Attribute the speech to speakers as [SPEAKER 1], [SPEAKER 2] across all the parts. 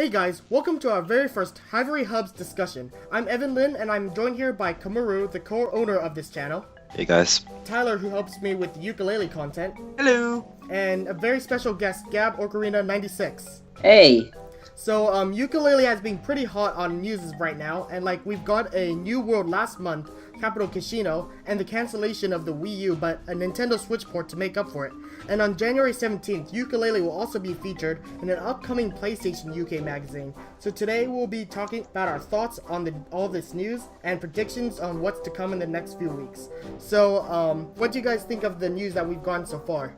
[SPEAKER 1] Hey guys, welcome to our very first Hivory Hubs discussion. I'm Evan Lin, and I'm joined here by Komaru, the co-owner of this channel.
[SPEAKER 2] Hey guys.
[SPEAKER 1] Tyler, who helps me with Yooka-Laylee content.
[SPEAKER 3] Hello.
[SPEAKER 1] And a very special guest, Gabocarina96.
[SPEAKER 4] Hey.
[SPEAKER 1] So, Yooka-Laylee has been pretty hot on news right now, and we've got a new world last month, capital Cashino, and the cancellation of the Wii U, but a Nintendo Switch port to make up for it. And on January 17th, Yooka-Laylee will also be featured in an upcoming PlayStation UK magazine. So today we'll be talking about our thoughts on all this news and predictions on what's to come in the next few weeks. So, what do you guys think of the news that we've gotten so far?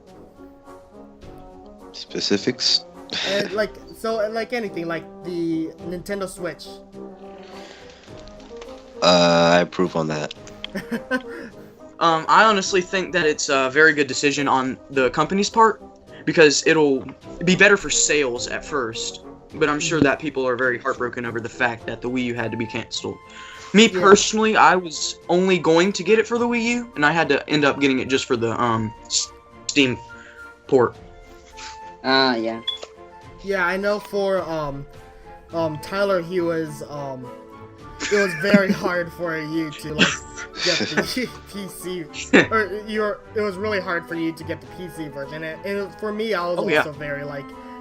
[SPEAKER 2] Specifics?
[SPEAKER 1] And anything, like the Nintendo Switch.
[SPEAKER 2] I approve on that.
[SPEAKER 3] I honestly think that it's a very good decision on the company's part, because it'll be better for sales at first, but I'm sure that people are very heartbroken over the fact that the Wii U had to be canceled. Me personally, I was only going to get it for the Wii U, and I had to end up getting it just for the Steam port.
[SPEAKER 4] Yeah.
[SPEAKER 1] Yeah, I know for Tyler, it was very hard for you to get the PC, or it was really hard for you to get the PC version. And for me, I was also very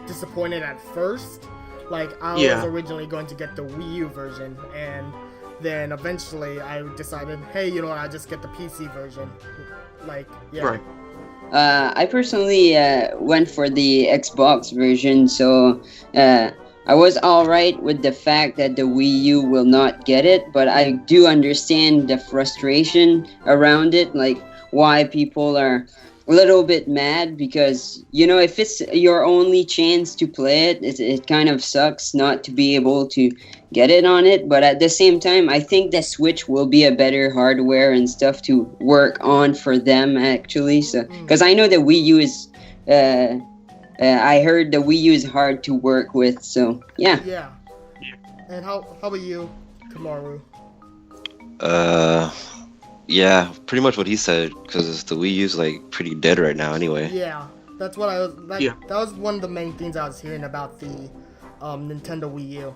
[SPEAKER 1] disappointed at first. I was originally going to get the Wii U version, and then eventually I decided, hey, you know what? I'll just get the PC version. Right.
[SPEAKER 4] I personally went for the Xbox version, so I was alright with the fact that the Wii U will not get it, but I do understand the frustration around it, why people are a little bit mad, because, if it's your only chance to play it, it kind of sucks not to be able to get it on it, but at the same time, I think the Switch will be a better hardware and stuff to work on for them, actually, so, because I know the Wii U is, I heard the Wii U is hard to work with, so, yeah.
[SPEAKER 1] Yeah. And how about you, Komaru?
[SPEAKER 2] Yeah, pretty much what he said, because the Wii U's pretty dead right now anyway.
[SPEAKER 1] Yeah, that's what I was, that was one of the main things I was hearing about the Nintendo Wii U.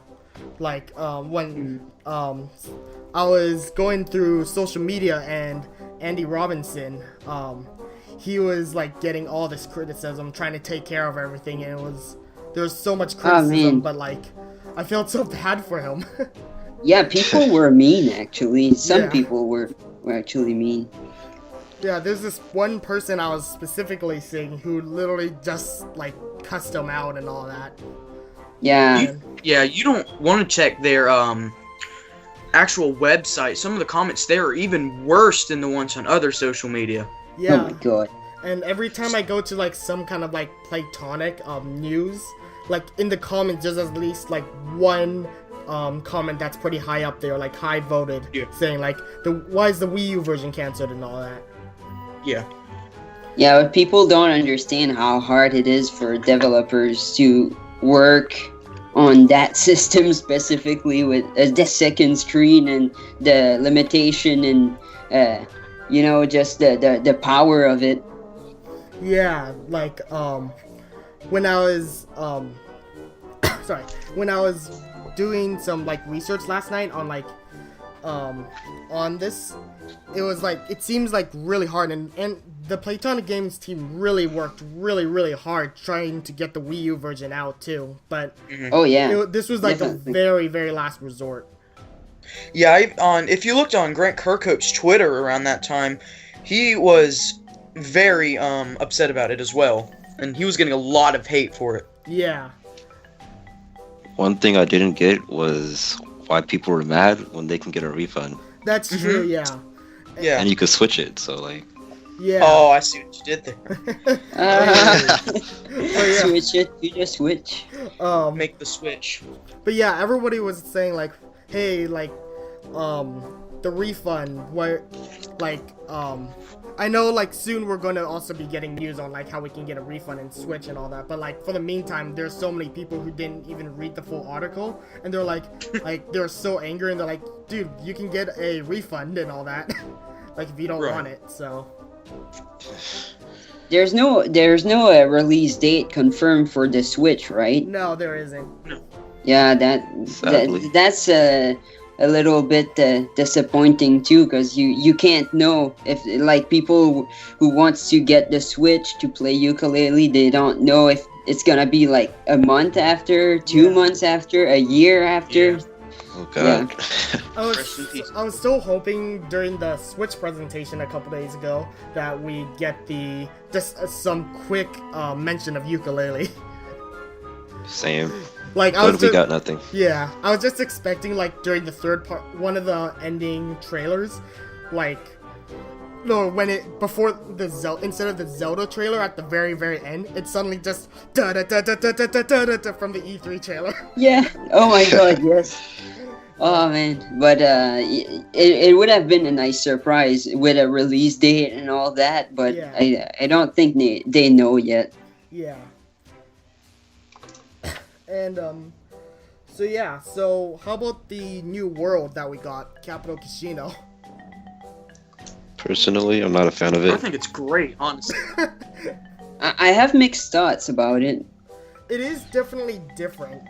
[SPEAKER 1] When I was going through social media, and Andy Robinson, he was getting all this criticism, trying to take care of everything, and there was so much criticism, but I felt so bad for him.
[SPEAKER 4] Yeah, people were mean, actually. Some people were actually mean.
[SPEAKER 1] Yeah, there's this one person I was specifically seeing who literally just cussed him out and all that.
[SPEAKER 4] Yeah.
[SPEAKER 3] You don't want to check their actual website. Some of the comments there are even worse than the ones on other social media.
[SPEAKER 1] Yeah.
[SPEAKER 4] Oh my god.
[SPEAKER 1] And every time I go to some kind of platonic news, in the comments there's at least one comment that's pretty high up there, high voted, saying why is the Wii U version canceled and all that.
[SPEAKER 4] Yeah, but people don't understand how hard it is for developers to work on that system, specifically with the second screen and the limitation and just the power of it.
[SPEAKER 1] Yeah, when I was when I was doing some research last night on this, it was it seems really hard, and the Platonic Games team really worked really hard trying to get the Wii U version out too, but this was a very last resort.
[SPEAKER 3] Yeah, if you looked on Grant Kirkhope's Twitter around that time, he was very upset about it as well, and he was getting a lot of hate for it.
[SPEAKER 1] Yeah.
[SPEAKER 2] One thing I didn't get was why people were mad when they can get a refund.
[SPEAKER 1] That's true, yeah.
[SPEAKER 2] And you could switch it, so
[SPEAKER 1] Yeah.
[SPEAKER 3] Oh, I see what you did there.
[SPEAKER 4] Switch it, you just switch.
[SPEAKER 3] Make the switch.
[SPEAKER 1] But yeah, everybody was saying hey, the refund, where, I know, soon we're going to also be getting news on, how we can get a refund and Switch and all that, but, for the meantime, there's so many people who didn't even read the full article, and they're, they're so angry, and they're like, dude, you can get a refund and all that, if you don't want it, so...
[SPEAKER 4] There's no release date confirmed for the Switch, right?
[SPEAKER 1] No, there isn't.
[SPEAKER 3] No.
[SPEAKER 4] Yeah,
[SPEAKER 2] Sadly.
[SPEAKER 4] that's a little bit disappointing too, because you can't know if like people who wants to get the Switch to play Yooka-Laylee, they don't know if it's gonna be like a month after, 2 months after, a year after.
[SPEAKER 3] Yeah.
[SPEAKER 2] Oh god.
[SPEAKER 3] Rest in peace.
[SPEAKER 1] I was still hoping during the Switch presentation a couple days ago that we'd get some quick mention of Yooka-Laylee.
[SPEAKER 2] Same.
[SPEAKER 1] Like I
[SPEAKER 2] But
[SPEAKER 1] was
[SPEAKER 2] we
[SPEAKER 1] just,
[SPEAKER 2] got nothing.
[SPEAKER 1] yeah, I was just expecting like during the third part, one of the ending trailers, like no, when it before the instead of the Zelda trailer at the very end, it suddenly just da da da da da da da da da from the E3 trailer.
[SPEAKER 4] Yeah. Oh my god, yes. Oh man, but it would have been a nice surprise with a release date and all that, but
[SPEAKER 1] Yeah.
[SPEAKER 4] I don't think they know yet.
[SPEAKER 1] Yeah. And so how about the new world that we got, Capital Cashino?
[SPEAKER 2] Personally, I'm not a fan of
[SPEAKER 3] I
[SPEAKER 2] it.
[SPEAKER 3] think it's great, honestly.
[SPEAKER 4] I have mixed thoughts about it.
[SPEAKER 1] It is definitely different.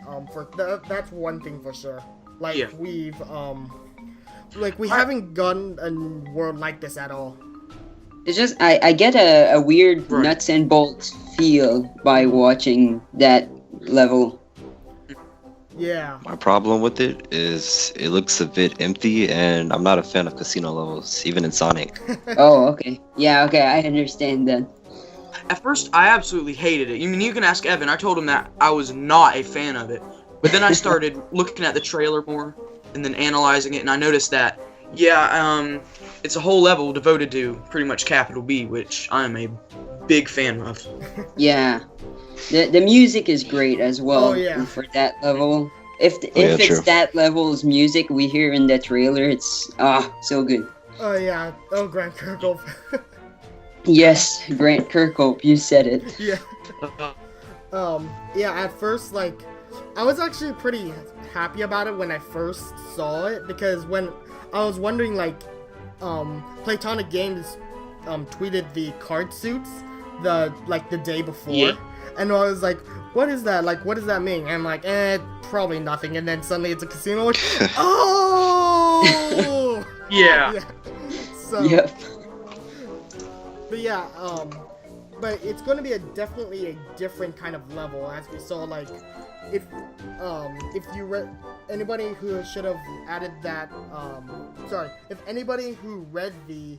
[SPEAKER 1] That's one thing for sure. Like
[SPEAKER 3] Yeah.
[SPEAKER 1] we haven't gotten a world like this at all.
[SPEAKER 4] It's just I get a weird
[SPEAKER 3] Right.
[SPEAKER 4] nuts and bolts feel by watching that level.
[SPEAKER 1] Yeah.
[SPEAKER 2] My problem with it is it looks a bit empty, and I'm not a fan of casino levels, even in Sonic.
[SPEAKER 4] Oh, okay. Yeah, okay, I understand that.
[SPEAKER 3] At first, I absolutely hated it. You can ask Evan. I told him that I was not a fan of it. But then I started looking at the trailer more and then analyzing it, and I noticed that, it's a whole level devoted to pretty much capital B, which I am a big fan of.
[SPEAKER 4] Yeah. The music is great as well.
[SPEAKER 1] Oh, yeah.
[SPEAKER 4] For that level. If
[SPEAKER 2] yeah,
[SPEAKER 4] it's
[SPEAKER 2] true.
[SPEAKER 4] that level's music we hear in the trailer, it's so good.
[SPEAKER 1] Oh yeah. Oh, Grant Kirkhope.
[SPEAKER 4] Yes, Grant Kirkhope, you said it.
[SPEAKER 1] Yeah. Yeah. At first, like, I was actually pretty happy about it when I first saw it because when I was wondering, like, Platonic Games tweeted the card suits the day before.
[SPEAKER 3] Yeah.
[SPEAKER 1] And I was like, what is that? Like, what does that mean? And I'm like, probably nothing. And then suddenly it's a casino. Like, oh!
[SPEAKER 3] Yeah.
[SPEAKER 1] Yeah. So,
[SPEAKER 4] Yep.
[SPEAKER 1] but yeah, but it's going to be definitely a different kind of level, as we saw. Like, if you read anybody who should have added that, if anybody who read the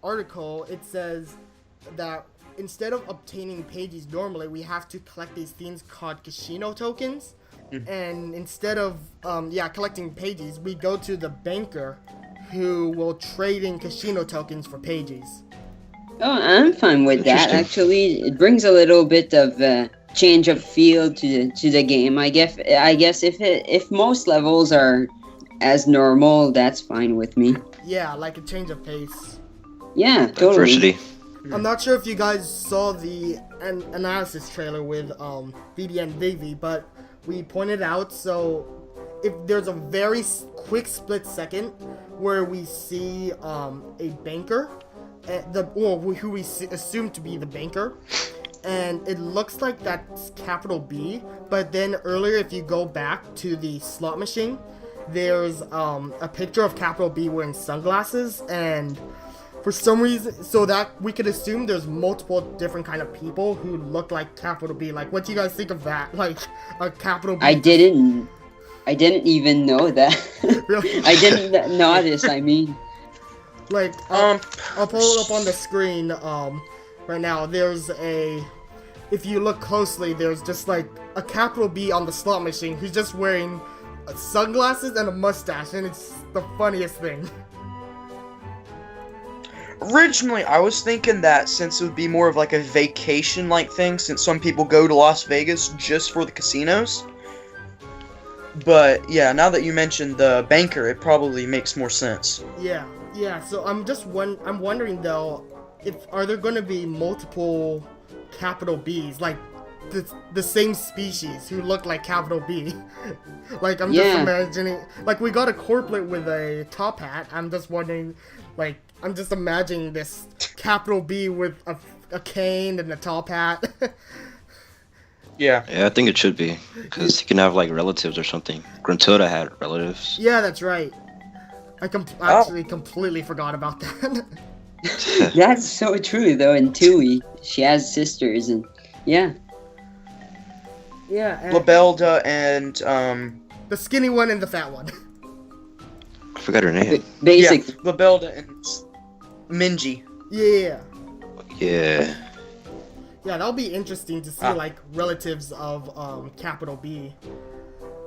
[SPEAKER 1] article, it says that instead of obtaining pages normally, we have to collect these things called Cashino tokens. And instead of collecting pages, we go to the banker who will trade in Cashino tokens for pages.
[SPEAKER 4] Oh, I'm fine with that.
[SPEAKER 2] Interesting.
[SPEAKER 4] Actually, it brings a little bit of change of feel to the game. I guess if most levels are as normal, that's fine with me.
[SPEAKER 1] Yeah, like a change of pace.
[SPEAKER 4] Yeah, totally.
[SPEAKER 2] Diversity.
[SPEAKER 1] I'm not sure if you guys saw the analysis trailer with BB and Vivi, but we pointed out, so if there's a very quick split second where we see a banker, who we assume to be the banker, and it looks like that's capital B, but then earlier if you go back to the slot machine, there's a picture of capital B wearing sunglasses, and for some reason, so that we could assume there's multiple different kind of people who look like capital B. Like, what do you guys think of that? Like, a capital B.
[SPEAKER 4] I didn't even know that.
[SPEAKER 1] Really?
[SPEAKER 4] I didn't notice. I mean,
[SPEAKER 1] Like, I'll pull it up on the screen right now. If you look closely, there's just like a capital B on the slot machine who's just wearing sunglasses and a mustache, and it's the funniest thing.
[SPEAKER 3] Originally, I was thinking that since it would be more of like a vacation-like thing, since some people go to Las Vegas just for the casinos. But yeah, now that you mentioned the banker, it probably makes more sense.
[SPEAKER 1] Yeah. So I'm wondering though, are there going to be multiple capital Bs, like the same species who look like capital B? Like, I'm just imagining, like, we got a corplet with a top hat. I'm just wondering, like, I'm just imagining this capital B with a cane and a top hat.
[SPEAKER 3] Yeah.
[SPEAKER 2] Yeah, I think it should be because he can have like relatives or something. Gruntilda had relatives.
[SPEAKER 1] Yeah, that's right. I actually completely forgot about that.
[SPEAKER 4] That's so true, though. In Tooie, she has sisters, and yeah.
[SPEAKER 1] Yeah, and
[SPEAKER 3] Labelda and
[SPEAKER 1] the skinny one and the fat one.
[SPEAKER 2] I forgot her name.
[SPEAKER 4] Basically,
[SPEAKER 3] yeah, Labelda and Minji.
[SPEAKER 1] Yeah.
[SPEAKER 2] Yeah.
[SPEAKER 1] Yeah, that'll be interesting to see like relatives of Capital B.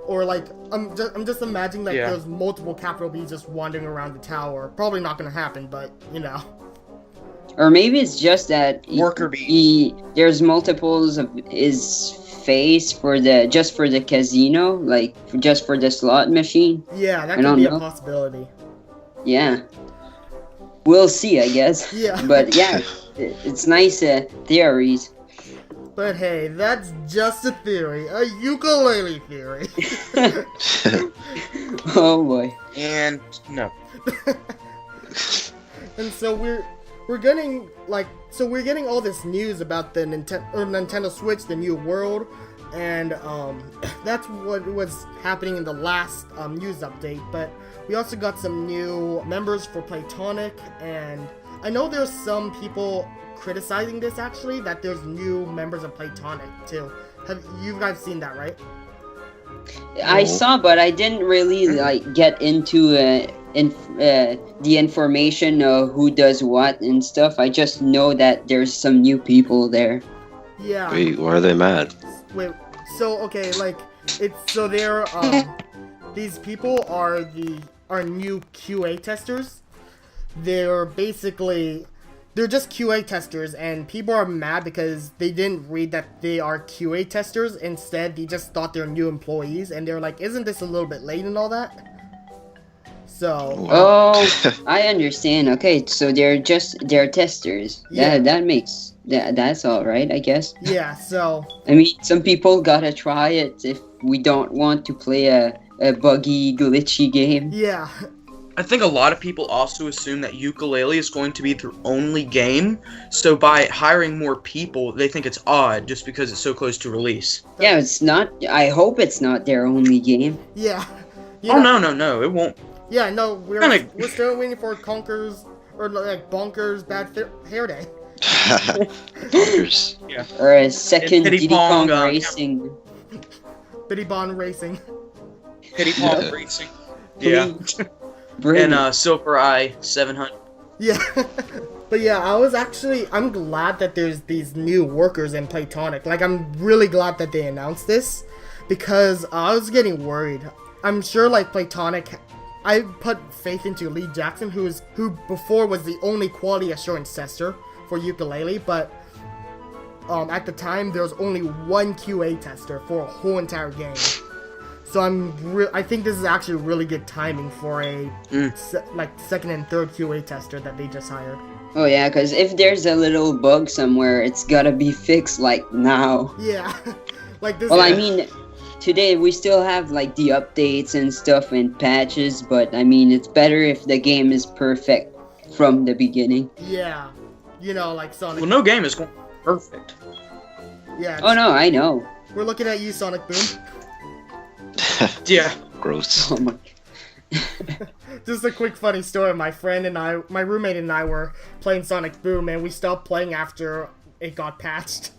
[SPEAKER 1] Or like I'm just imagining like there's multiple Capital B's just wandering around the tower. Probably not gonna happen, but you know.
[SPEAKER 4] or maybe it's just that
[SPEAKER 3] Worker bee.
[SPEAKER 4] there's multiples of his face for the casino, like just for the slot machine.
[SPEAKER 1] Yeah, that
[SPEAKER 4] I
[SPEAKER 1] could
[SPEAKER 4] don't
[SPEAKER 1] be a
[SPEAKER 4] know.
[SPEAKER 1] possibility.
[SPEAKER 4] Yeah, we'll see, I guess.
[SPEAKER 1] Yeah.
[SPEAKER 4] But yeah, it's nice theories.
[SPEAKER 1] But hey, that's just a theory, a Yooka-Laylee theory.
[SPEAKER 4] Oh boy.
[SPEAKER 3] And no.
[SPEAKER 1] And so we're getting all this news about the Nintendo Switch, the new world, and that's what was happening in the last news update. But we also got some new members for Playtonic, and I know there's some people criticizing this actually, that there's new members of Playtonic too. Have you guys seen that, right?
[SPEAKER 4] I saw, but I didn't really like get into the information of who does what and stuff. I just know that there's some new people there.
[SPEAKER 1] Yeah.
[SPEAKER 2] Wait, why are they mad?
[SPEAKER 1] Wait. So okay, like they're these people are new QA testers. They're just QA testers, and people are mad because they didn't read that they are QA testers. Instead, they just thought they're new employees, and they're like, isn't this a little bit late and all that? So...
[SPEAKER 4] Oh, I understand. Okay, so they're testers.
[SPEAKER 1] Yeah.
[SPEAKER 4] That's alright, I guess.
[SPEAKER 1] Yeah, so...
[SPEAKER 4] I mean, some people gotta try it if we don't want to play a buggy, glitchy game.
[SPEAKER 1] Yeah.
[SPEAKER 3] I think a lot of people also assume that Yooka-Laylee is going to be their only game, so by hiring more people, they think it's odd just because it's so close to release.
[SPEAKER 4] Yeah, it's not. I hope it's not their only game.
[SPEAKER 1] Yeah.
[SPEAKER 3] No, it won't.
[SPEAKER 1] Yeah, no, we're still waiting for Conker's, or like Bonker's Bad Hair Day.
[SPEAKER 2] Bonkers.
[SPEAKER 3] Yeah.
[SPEAKER 4] Or a second
[SPEAKER 3] Diddy
[SPEAKER 4] Diddy Kong
[SPEAKER 3] Kong,
[SPEAKER 4] Racing.
[SPEAKER 1] Bitty Bond Racing.
[SPEAKER 3] Pity Pong Racing. Yeah.
[SPEAKER 4] Brilliant.
[SPEAKER 3] And Silver Eye 700.
[SPEAKER 1] Yeah. But yeah, I'm glad that there's these new workers in Playtonic. Like, I'm really glad that they announced this, because I was getting worried. I'm sure, like, Playtonic, I put faith into Lee Jackson, who before was the only quality assurance tester for Yooka-Laylee, but at the time, there was only one QA tester for a whole entire game. So I think this is actually really good timing for a second and third QA tester that they just hired.
[SPEAKER 4] Oh yeah, because if there's a little bug somewhere, it's gotta be fixed like now.
[SPEAKER 1] Yeah, like this.
[SPEAKER 4] Well, I mean, today we still have like the updates and stuff and patches, but I mean, it's better if the game is perfect from the beginning.
[SPEAKER 1] Yeah, like Sonic.
[SPEAKER 3] Well, no game is perfect.
[SPEAKER 1] Yeah.
[SPEAKER 4] Oh no, I know.
[SPEAKER 1] We're looking at you, Sonic Boom.
[SPEAKER 3] Yeah.
[SPEAKER 2] Gross.
[SPEAKER 4] Oh my.
[SPEAKER 1] Just a quick funny story. My roommate and I were playing Sonic Boom, and we stopped playing after it got patched.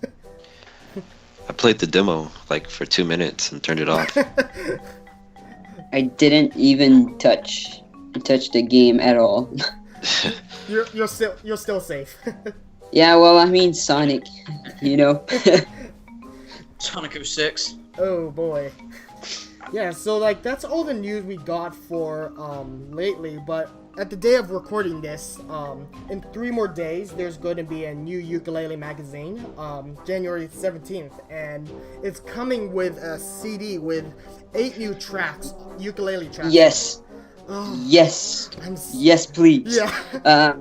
[SPEAKER 2] I played the demo like for 2 minutes and turned it off.
[SPEAKER 4] I didn't even touch the game at all.
[SPEAKER 1] You're still safe.
[SPEAKER 4] Yeah, well, I mean Sonic,
[SPEAKER 3] Sonic 06.
[SPEAKER 1] Oh boy. Yeah, so like that's all the news we got for lately, but at the day of recording this, in 3 more days there's going to be a new Yooka-Laylee magazine, January 17th, and it's coming with a CD with 8 new tracks, Yooka-Laylee tracks.
[SPEAKER 4] Yes.
[SPEAKER 1] Oh,
[SPEAKER 4] Yes. Yes, please.
[SPEAKER 1] yeah.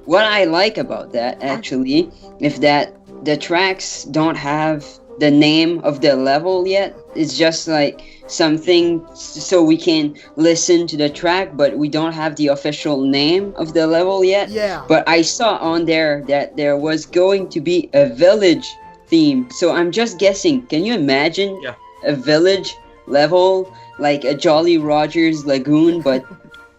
[SPEAKER 4] What I like about that, actually, if that the tracks don't have the name of the level yet, it's just like something so we can listen to the track, but we don't have the official name of the level yet.
[SPEAKER 1] Yeah.
[SPEAKER 4] But I saw on there that there was going to be a village theme. So I'm just guessing. Can you imagine
[SPEAKER 3] Yeah.
[SPEAKER 4] a village level like a Jolly Rogers Lagoon, but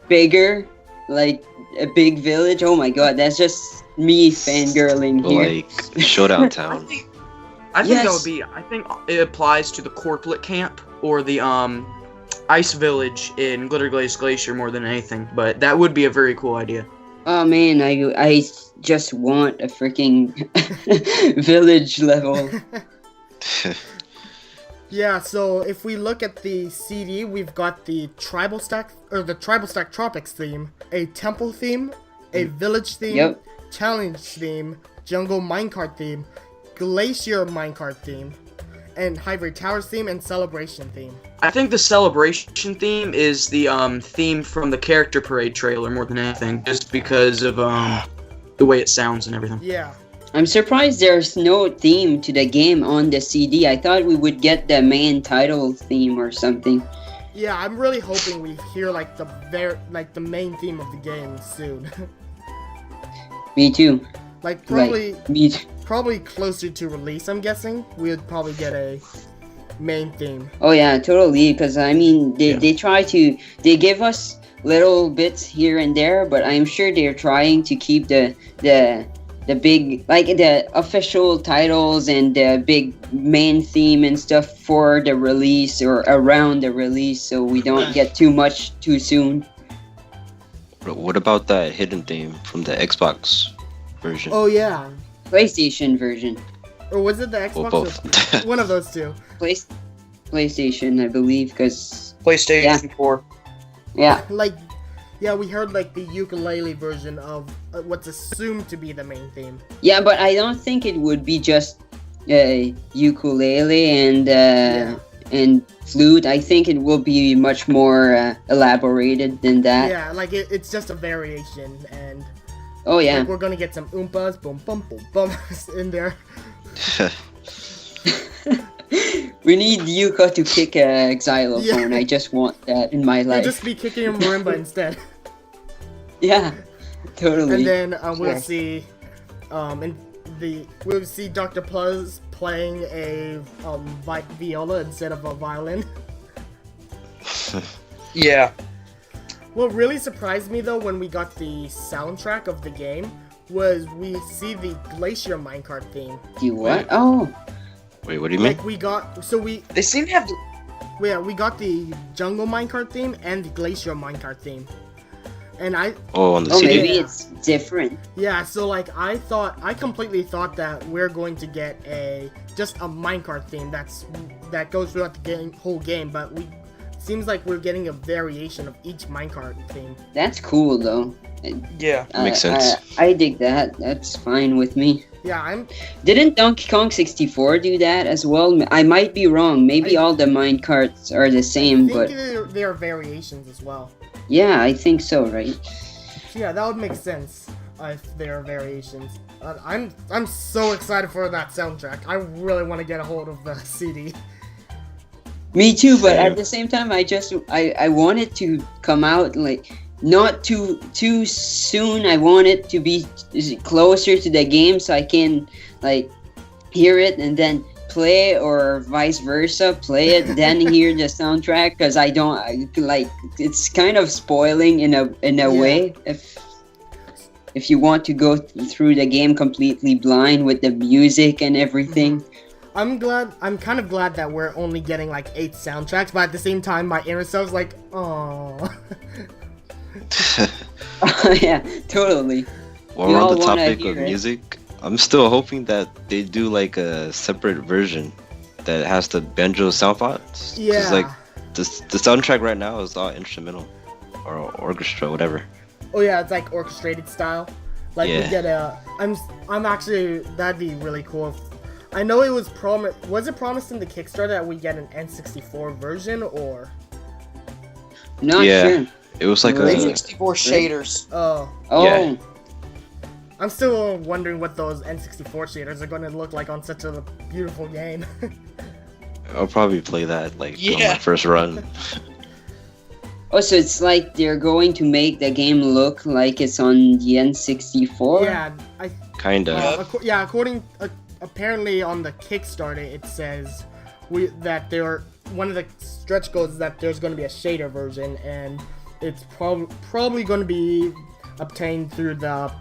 [SPEAKER 4] bigger, like a big village? Oh my god, that's just me fangirling here.
[SPEAKER 2] Like Showdown
[SPEAKER 3] I
[SPEAKER 2] Town.
[SPEAKER 3] think that
[SPEAKER 4] Yes.
[SPEAKER 3] would be. I think it applies to the Corplet Camp or the Ice Village in Glitter Glaze Glacier more than anything. But that would be a very cool idea.
[SPEAKER 4] Oh man, I just want a freaking village level.
[SPEAKER 1] Yeah, so if we look at the CD, we've got the Tribal Stack Tropics theme, a temple theme, a village theme,
[SPEAKER 4] Yep.
[SPEAKER 1] challenge theme, jungle minecart theme, glacier minecart theme, and Hivory Towers theme and celebration theme.
[SPEAKER 3] I think the celebration theme is the theme from the Character Parade trailer more than anything, just because of the way it sounds and everything.
[SPEAKER 1] Yeah.
[SPEAKER 4] I'm surprised there's no theme to the game on the CD. I thought we would get the main title theme or something.
[SPEAKER 1] Yeah, I'm really hoping we hear like the main theme of the game soon.
[SPEAKER 4] Me too.
[SPEAKER 1] Like probably
[SPEAKER 4] Me too.
[SPEAKER 1] probably closer to release, I'm guessing. We would probably get a main theme.
[SPEAKER 4] Oh yeah, totally. Because I mean, they give us little bits here and there, but I'm sure they're trying to keep the big, like the official titles and the big main theme and stuff for the release or around the release, so we don't get too much too soon.
[SPEAKER 2] What about that hidden theme from the Xbox version?
[SPEAKER 1] Oh yeah.
[SPEAKER 4] PlayStation version.
[SPEAKER 1] Or was it the Xbox?
[SPEAKER 2] Well, both.
[SPEAKER 1] One of those two.
[SPEAKER 4] PlayStation, I believe, because
[SPEAKER 3] PlayStation 4.
[SPEAKER 4] yeah.
[SPEAKER 1] Like, yeah, we heard like the Yooka-Laylee version of what's assumed to be the main theme.
[SPEAKER 4] Yeah, but I don't think it would be just ukulele and flute. I think it will be much more elaborated than that.
[SPEAKER 1] Yeah, like it's just a variation, and
[SPEAKER 4] Oh yeah.
[SPEAKER 1] like, we're gonna get some oompas, boom, bum, boom, bum in there.
[SPEAKER 4] We need Yuka to kick a xylophone.
[SPEAKER 1] Yeah.
[SPEAKER 4] I just want that in my
[SPEAKER 1] We'll
[SPEAKER 4] life.
[SPEAKER 1] just be kicking a marimba instead.
[SPEAKER 4] Yeah, totally.
[SPEAKER 1] And then we'll
[SPEAKER 4] Yeah.
[SPEAKER 1] see, we'll see Dr. Pluz playing a viola instead of a violin.
[SPEAKER 3] Yeah.
[SPEAKER 1] What really surprised me though when we got the soundtrack of the game was we see the Glacier minecart theme.
[SPEAKER 4] Do what? Oh,
[SPEAKER 2] Wait, what do you mean?
[SPEAKER 1] Like we got,
[SPEAKER 3] They seem to have.
[SPEAKER 1] we got the Jungle minecart theme and the Glacier minecart theme. And
[SPEAKER 2] Oh, on the
[SPEAKER 4] oh,
[SPEAKER 2] CD?
[SPEAKER 4] maybe it's different.
[SPEAKER 1] yeah, so like I completely thought that we're going to get just a minecart theme that goes throughout the whole game, but seems like we're getting a variation of each minecart theme.
[SPEAKER 4] That's cool though.
[SPEAKER 3] Yeah.
[SPEAKER 2] Makes sense.
[SPEAKER 4] I dig that. That's fine with me.
[SPEAKER 1] Yeah,
[SPEAKER 4] Didn't Donkey Kong 64 do that as well? I might be wrong. Maybe all the minecarts are the same,
[SPEAKER 1] I
[SPEAKER 4] but
[SPEAKER 1] think there are variations as well.
[SPEAKER 4] yeah, I think so, right?
[SPEAKER 1] Yeah, that would make sense if there are variations. I'm so excited for that soundtrack. I really want to get a hold of the CD.
[SPEAKER 4] Me too, but
[SPEAKER 2] Same.
[SPEAKER 4] at the same time, I want it to come out like not too soon. I want it to be closer to the game so I can like hear it and then play, or vice versa, play it then hear the soundtrack, because it's kind of spoiling in a way if you want to go through the game completely blind with the music and everything.
[SPEAKER 1] I'm kind of glad that we're only getting like 8 soundtracks, but at the same time, my inner self's like, oh.
[SPEAKER 4] Yeah, totally.
[SPEAKER 2] While
[SPEAKER 4] We
[SPEAKER 2] we're
[SPEAKER 4] all
[SPEAKER 2] on the
[SPEAKER 4] wanna
[SPEAKER 2] topic
[SPEAKER 4] hear
[SPEAKER 2] of
[SPEAKER 4] it.
[SPEAKER 2] music, I'm still hoping that they do like a separate version that has the banjo sound files.
[SPEAKER 1] Yeah.
[SPEAKER 2] Cause like the soundtrack right now is all instrumental or orchestra, whatever.
[SPEAKER 1] Oh yeah, it's like orchestrated style. Like we
[SPEAKER 2] Yeah.
[SPEAKER 1] get I'm actually, that'd be really cool. I know it was promised in the Kickstarter that we get an N64 version, or
[SPEAKER 4] Not
[SPEAKER 2] Yeah.
[SPEAKER 4] sure.
[SPEAKER 2] It was like
[SPEAKER 4] Really?
[SPEAKER 2] a
[SPEAKER 3] 64 shaders.
[SPEAKER 1] oh,
[SPEAKER 4] Oh,
[SPEAKER 2] Yeah.
[SPEAKER 1] I'm still wondering what those N64 shaders are going to look like on such a beautiful game.
[SPEAKER 2] I'll probably play that like on
[SPEAKER 3] Yeah.
[SPEAKER 2] my first run.
[SPEAKER 4] oh, so it's like they're going to make the game look like it's on the N64?
[SPEAKER 1] yeah,
[SPEAKER 2] Kinda.
[SPEAKER 3] Yeah.
[SPEAKER 1] according apparently on the Kickstarter it says one of the stretch goals is that there's going to be a shader version, and it's probably going to be obtained through the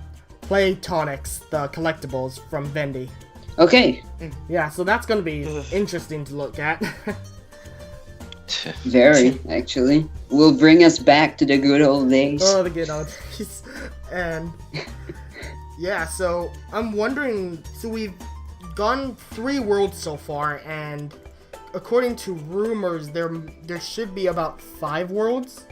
[SPEAKER 1] Playtonics, the collectibles from Vendy.
[SPEAKER 4] Okay.
[SPEAKER 1] Yeah, so that's going to be interesting to look at.
[SPEAKER 4] Very, actually. Will bring us back to the good old days.
[SPEAKER 1] Oh, the good old days. And yeah, so I'm wondering, so we've gone 3 worlds so far, and according to rumors, there should be about 5 worlds.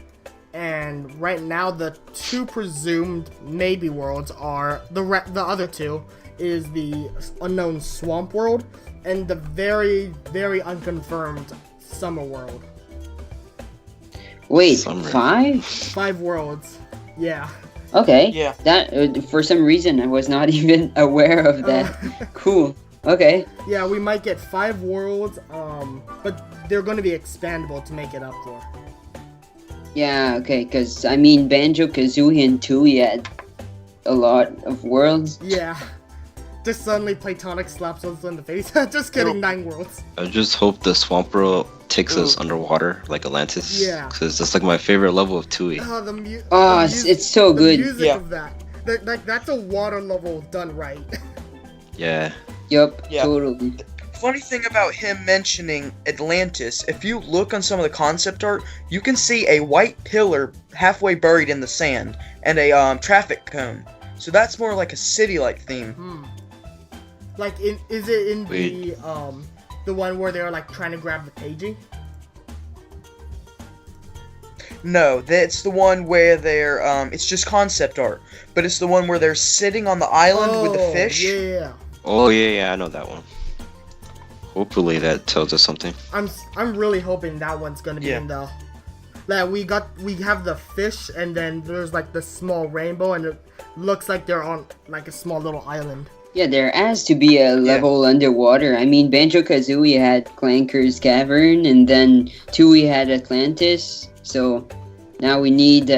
[SPEAKER 1] And right now, the 2 presumed maybe worlds are the other 2 is the unknown swamp world and the very, very unconfirmed summer world.
[SPEAKER 4] Wait,
[SPEAKER 2] Summer.
[SPEAKER 4] 5?
[SPEAKER 1] 5 worlds. Yeah.
[SPEAKER 4] Okay.
[SPEAKER 3] Yeah.
[SPEAKER 4] That for some reason I was not even aware of that. Cool. Okay.
[SPEAKER 1] Yeah, we might get 5 worlds, but they're going to be expandable to make it up for.
[SPEAKER 4] Yeah, okay, because, I mean, Banjo-Kazooie and Tooie had a lot of worlds.
[SPEAKER 1] Yeah. Just suddenly Platonic slaps us in the face. Just kidding, 9 worlds.
[SPEAKER 2] I just hope the swamp world takes us underwater, like Atlantis.
[SPEAKER 1] Yeah.
[SPEAKER 2] Because that's like my favorite level of Tooie.
[SPEAKER 1] Oh,
[SPEAKER 4] It's so
[SPEAKER 1] the
[SPEAKER 4] good.
[SPEAKER 1] music
[SPEAKER 3] Yeah.
[SPEAKER 1] of that. That's a water level done right.
[SPEAKER 2] Yeah.
[SPEAKER 4] Yup,
[SPEAKER 3] Yeah.
[SPEAKER 4] totally.
[SPEAKER 3] Funny thing about him mentioning Atlantis, if you look on some of the concept art, you can see a white pillar halfway buried in the sand and a traffic cone. So that's more like a city-like theme.
[SPEAKER 1] Like, is it in
[SPEAKER 2] Wait.
[SPEAKER 1] the one where they're like trying to grab the paging?
[SPEAKER 3] No, that's the one where they're it's just concept art, but it's the one where they're sitting on the island with the fish.
[SPEAKER 1] Yeah.
[SPEAKER 2] Oh yeah, I know that one. Hopefully that tells us something.
[SPEAKER 1] I'm really hoping that one's gonna be in the. Like we have the fish, and then there's like the small rainbow, and it looks like they're on like a small little island.
[SPEAKER 4] Yeah, there has to be a level underwater. I mean, Banjo-Kazooie had Clanker's Cavern, and then Tooie had Atlantis. So now we need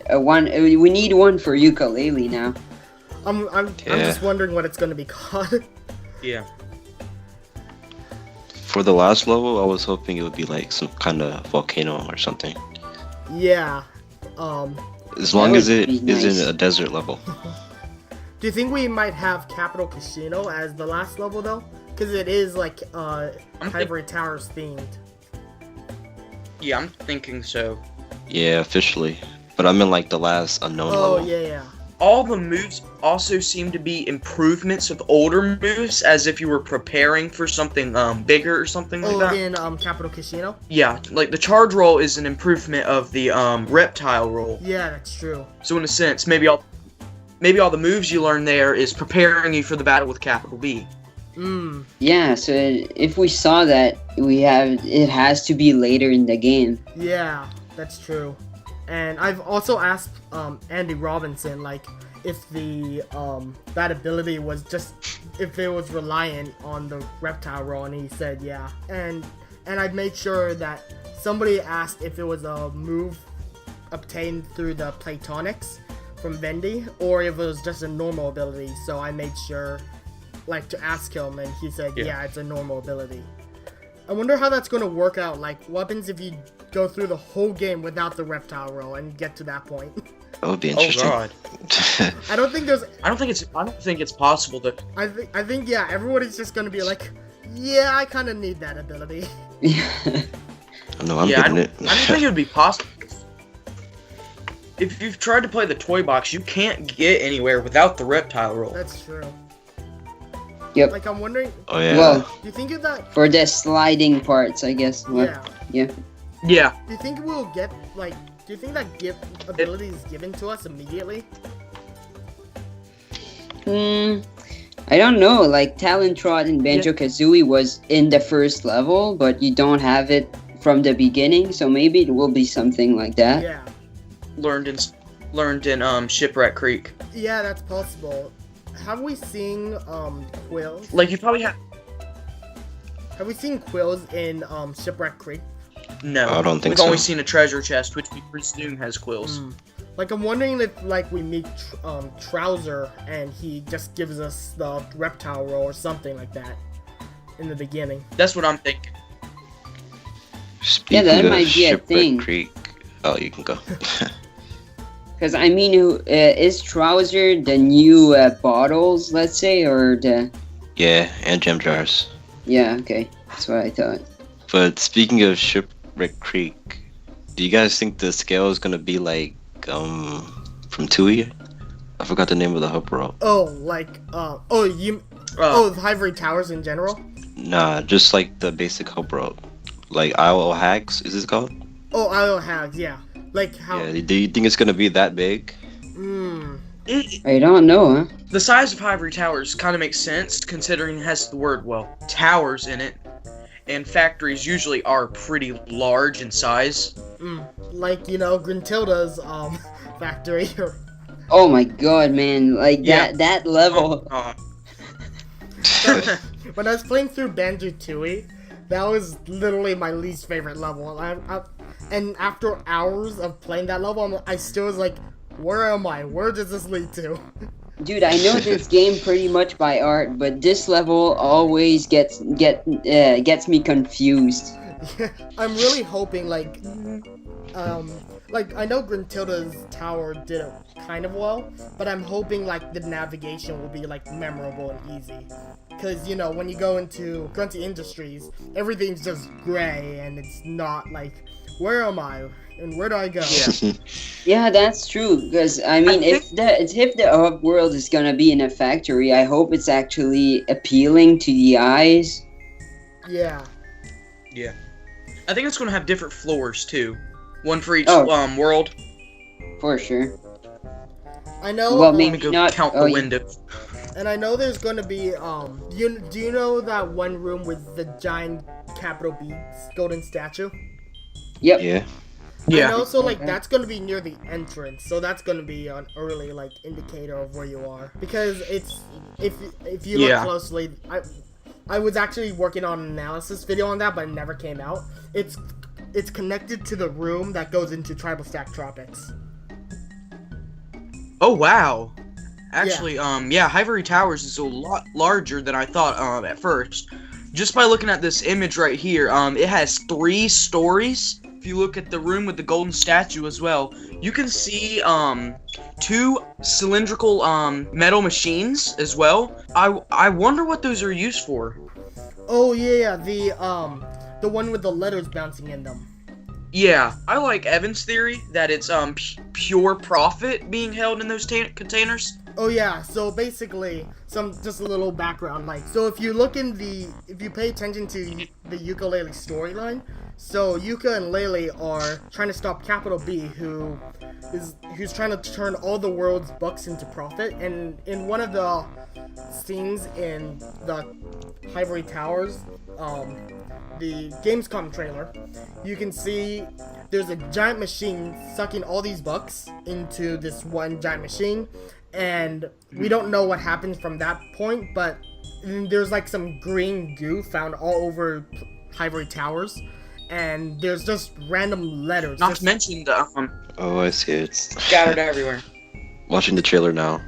[SPEAKER 4] one. We need one for Yooka-Laylee now.
[SPEAKER 1] I'm just wondering what it's gonna be called.
[SPEAKER 3] Yeah.
[SPEAKER 2] For the last level, I was hoping it would be like some kind of volcano or something.
[SPEAKER 1] Yeah.
[SPEAKER 2] As long as it
[SPEAKER 4] would be nice.
[SPEAKER 2] isn't a desert level.
[SPEAKER 1] Do you think we might have Capital Cashino as the last level though? Because it is like Hivory Towers themed.
[SPEAKER 3] Yeah, I'm thinking so.
[SPEAKER 2] Yeah, officially. But I'm in like the last unknown
[SPEAKER 1] Oh
[SPEAKER 2] level.
[SPEAKER 1] yeah.
[SPEAKER 3] All the moves also seem to be improvements of older moves, as if you were preparing for something bigger or something like that.
[SPEAKER 1] In Capital Cashino?
[SPEAKER 3] Yeah, like the charge roll is an improvement of the reptile roll.
[SPEAKER 1] Yeah, that's true.
[SPEAKER 3] So in a sense, maybe all the moves you learn there is preparing you for the battle with capital B.
[SPEAKER 4] Yeah, so if we saw that, it has to be later in the game.
[SPEAKER 1] Yeah, that's true. And I've also asked Andy Robinson, like, if the that ability was just if it was reliant on the reptile roll, and he said yeah. And I made sure that somebody asked if it was a move obtained through the Platonics from Vendy, or if it was just a normal ability. So I made sure, like, to ask him, and he said yeah, it's a normal ability. I wonder how that's going to work out. Like, what happens if you go through the whole game without the reptile roll and get to that point?
[SPEAKER 2] That would be interesting.
[SPEAKER 3] Oh god.
[SPEAKER 1] I don't think
[SPEAKER 3] it's possible to.
[SPEAKER 1] I think yeah, everybody's just going to be like, yeah, I kind of need that ability.
[SPEAKER 2] No, I'm
[SPEAKER 3] Yeah,
[SPEAKER 2] getting it.
[SPEAKER 3] I don't think it would be possible. If you've tried to play the toy box, you can't get anywhere without the reptile roll.
[SPEAKER 1] That's true.
[SPEAKER 4] Yep.
[SPEAKER 1] Like, I'm wondering,
[SPEAKER 2] Oh yeah.
[SPEAKER 4] Well,
[SPEAKER 1] do you think of that?
[SPEAKER 4] for the sliding parts, I guess.
[SPEAKER 1] Yeah.
[SPEAKER 4] Yeah.
[SPEAKER 3] Yeah.
[SPEAKER 1] Do you think we'll get, like, do you think that ability is given to us immediately?
[SPEAKER 4] I don't know. Like, Talon Trot in Banjo-Kazooie was in the first level, but you don't have it from the beginning, so maybe it will be something like that.
[SPEAKER 1] Yeah.
[SPEAKER 3] Learned in Shipwreck Creek.
[SPEAKER 1] Yeah, that's possible. Have we seen quills?
[SPEAKER 3] Like you probably have.
[SPEAKER 1] Have we seen quills in Shipwreck Creek?
[SPEAKER 3] No.
[SPEAKER 2] I don't think
[SPEAKER 3] We've only
[SPEAKER 2] so.
[SPEAKER 3] seen a treasure chest, which we presume has quills.
[SPEAKER 1] Like, I'm wondering if, like, we meet Trouser and he just gives us the reptile roll or something like that in the beginning.
[SPEAKER 3] That's what I'm thinking.
[SPEAKER 2] Speaking
[SPEAKER 4] that
[SPEAKER 2] of
[SPEAKER 4] might be a
[SPEAKER 2] Shipwreck
[SPEAKER 4] thing.
[SPEAKER 2] Creek. Oh, you can go.
[SPEAKER 4] Because, I mean, is Trouser the new bottles, let's say, or the...
[SPEAKER 2] Yeah, and gem jars.
[SPEAKER 4] Yeah, okay. That's what I thought.
[SPEAKER 2] But speaking of Shipwreck Creek, do you guys think the scale is gonna be like from Tooie? I forgot the name of the hub world.
[SPEAKER 1] Oh, like, the Hivory Towers in general?
[SPEAKER 2] Nah, just like the basic hub world. Like Isle of Hags, is this called?
[SPEAKER 1] Oh, Isle of Hags, yeah. Like how...
[SPEAKER 2] Yeah, do you think it's gonna be that big?
[SPEAKER 4] I don't know, huh?
[SPEAKER 3] The size of Hivory Towers kind of makes sense, considering it has the word, well, towers in it. And factories usually are pretty large in size.
[SPEAKER 1] Like, you know, Gruntilda's, factory.
[SPEAKER 4] Oh my god, man. Like,
[SPEAKER 3] Yeah.
[SPEAKER 4] that level...
[SPEAKER 1] When I was playing through Banjo-Tooie, that was literally my least favorite level. And after hours of playing that level, I still was like, where am I? Where does this lead to?
[SPEAKER 4] Dude, I know this game pretty much by art, but this level always gets me confused.
[SPEAKER 1] I'm really hoping, like I know Gruntilda's tower did it kind of well, but I'm hoping, like, the navigation will be, like, memorable and easy. Because, you know, when you go into Grunty Industries, everything's just gray, and it's not, like, where am I? And where do I go?
[SPEAKER 3] Yeah.
[SPEAKER 4] Yeah, that's true. Because I mean, if the hub world is gonna be in a factory, I hope it's actually appealing to the eyes.
[SPEAKER 1] Yeah.
[SPEAKER 3] Yeah. I think it's going to have different floors, too. One for each world.
[SPEAKER 4] For sure.
[SPEAKER 1] I know.
[SPEAKER 4] Well,
[SPEAKER 3] Let
[SPEAKER 4] maybe
[SPEAKER 3] me go
[SPEAKER 4] not.
[SPEAKER 3] count
[SPEAKER 4] oh,
[SPEAKER 3] the windows.
[SPEAKER 1] And I know there's going to be, do you know that one room with the giant capital B golden statue?
[SPEAKER 4] Yep.
[SPEAKER 2] Yeah.
[SPEAKER 3] Yeah.
[SPEAKER 1] And also, like, that's going to be near the entrance, so that's going to be an early, like, indicator of where you are. Because it's, if you look closely, I was actually working on an analysis video on that, but it never came out. It's connected to the room that goes into Tribal Stack Tropics.
[SPEAKER 3] Oh, wow. Actually, Hivory Towers is a lot larger than I thought at first. Just by looking at this image right here, it has 3 stories. If you look at the room with the golden statue as well, you can see 2 cylindrical metal machines as well. I wonder what those are used for.
[SPEAKER 1] Oh yeah, the one with the letters bouncing in them.
[SPEAKER 3] Yeah, I like Evan's theory that it's pure profit being held in those containers.
[SPEAKER 1] Oh yeah, so basically, just a little background, like, so if you pay attention to the Yooka-Laylee storyline, so Yooka and Laylee are trying to stop Capital B, who's trying to turn all the world's bucks into profit, and in one of the scenes in the Hivory Towers, the Gamescom trailer, you can see there's a giant machine sucking all these bucks into this one giant machine, and we don't know what happens from that point, but there's like some green goo found all over Hivory Towers, and there's just random letters.
[SPEAKER 3] Not to mention the
[SPEAKER 2] Oh, I see it.
[SPEAKER 3] scattered everywhere.
[SPEAKER 2] Watching the trailer now.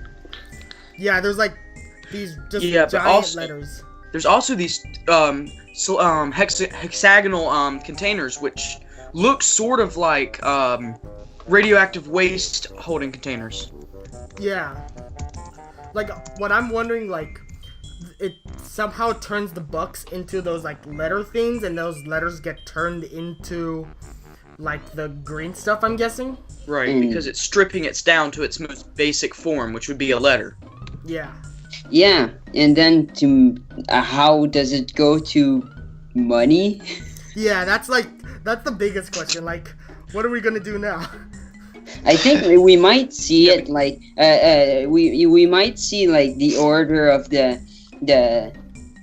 [SPEAKER 1] Yeah, there's like these just
[SPEAKER 3] Yeah, but
[SPEAKER 1] giant
[SPEAKER 3] also-
[SPEAKER 1] letters.
[SPEAKER 3] There's also these hexagonal containers, which look sort of like radioactive waste holding containers.
[SPEAKER 1] Yeah. Like, what I'm wondering, like, it somehow turns the bucks into those, like, letter things, and those letters get turned into, like, the green stuff, I'm guessing?
[SPEAKER 3] Right, because it's stripping it down to its most basic form, which would be a letter.
[SPEAKER 1] Yeah.
[SPEAKER 4] Yeah, and then how does it go to money?
[SPEAKER 1] Yeah, that's the biggest question. Like, what are we gonna do now?
[SPEAKER 4] I think we might see it like we might see like the order of the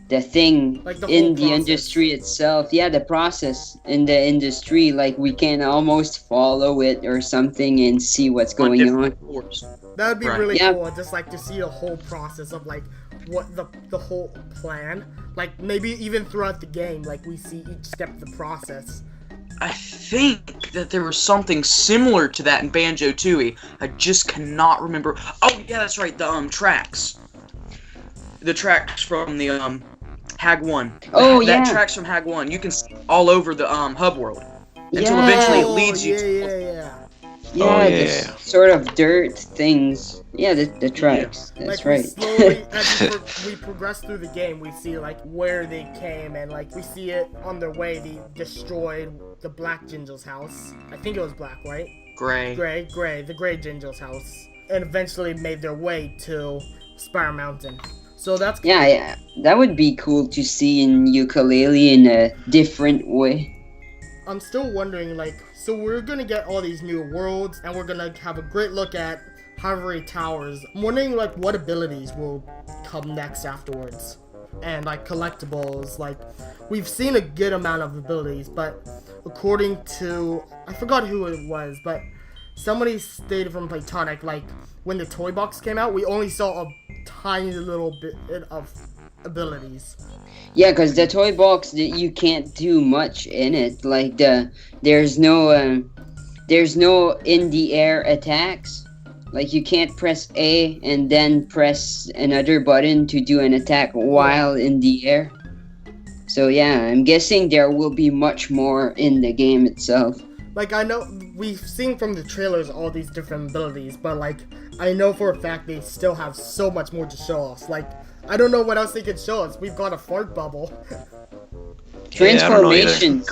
[SPEAKER 4] thing
[SPEAKER 1] Like the
[SPEAKER 4] in
[SPEAKER 1] whole
[SPEAKER 4] the
[SPEAKER 1] process.
[SPEAKER 4] industry itself. Yeah, the process in the industry, like we can almost follow it or something and see what's
[SPEAKER 3] On
[SPEAKER 4] going on.
[SPEAKER 3] different floors.
[SPEAKER 1] That would be
[SPEAKER 3] Right.
[SPEAKER 1] really
[SPEAKER 4] Yeah.
[SPEAKER 1] cool, just like to see the whole process of like what the whole plan. Like maybe even throughout the game, like we see each step of the process.
[SPEAKER 3] I think that there was something similar to that in Banjo-Tooie. I just cannot remember. Oh yeah, that's right. The tracks. The tracks from the Hag 1.
[SPEAKER 4] Oh,
[SPEAKER 3] That
[SPEAKER 4] yeah.
[SPEAKER 3] tracks from Hag 1. You can see all over the hub world. Until
[SPEAKER 4] Yeah.
[SPEAKER 3] eventually it
[SPEAKER 1] Oh,
[SPEAKER 3] leads you to
[SPEAKER 1] yeah.
[SPEAKER 4] Yeah,
[SPEAKER 2] Oh,
[SPEAKER 4] the
[SPEAKER 2] yeah.
[SPEAKER 4] sort of dirt things. Yeah, the tracks. That's
[SPEAKER 1] Like,
[SPEAKER 4] right.
[SPEAKER 1] we slowly, as we progress through the game, we see, like, where they came, and, like, we see it on their way. They destroyed the Black Gingel's house. I think it was Black, right?
[SPEAKER 3] Gray.
[SPEAKER 1] The Gray Gingel's house. And eventually made their way to Spire Mountain. So that's...
[SPEAKER 4] Yeah, that would be cool to see in Yooka-Laylee in a different way.
[SPEAKER 1] I'm still wondering, like, so we're gonna get all these new worlds, and we're gonna have a great look at Hory Towers. I'm wondering, like, what abilities will come next afterwards. And, like, collectibles, like, we've seen a good amount of abilities, but according to, I forgot who it was, but somebody stated from Platonic, like, when the toy box came out, we only saw a tiny little bit of abilities.
[SPEAKER 4] Yeah, because the toy box, you can't do much in it. Like there's no in the air attacks. Like you can't press A and then press another button to do an attack while in the air. So yeah, I'm guessing there will be much more in the game itself.
[SPEAKER 1] Like, I know we've seen from the trailers all these different abilities, but like, I know for a fact they still have so much more to show us. Like, I don't know what else they could show us. We've got a fart bubble.
[SPEAKER 4] Transformations.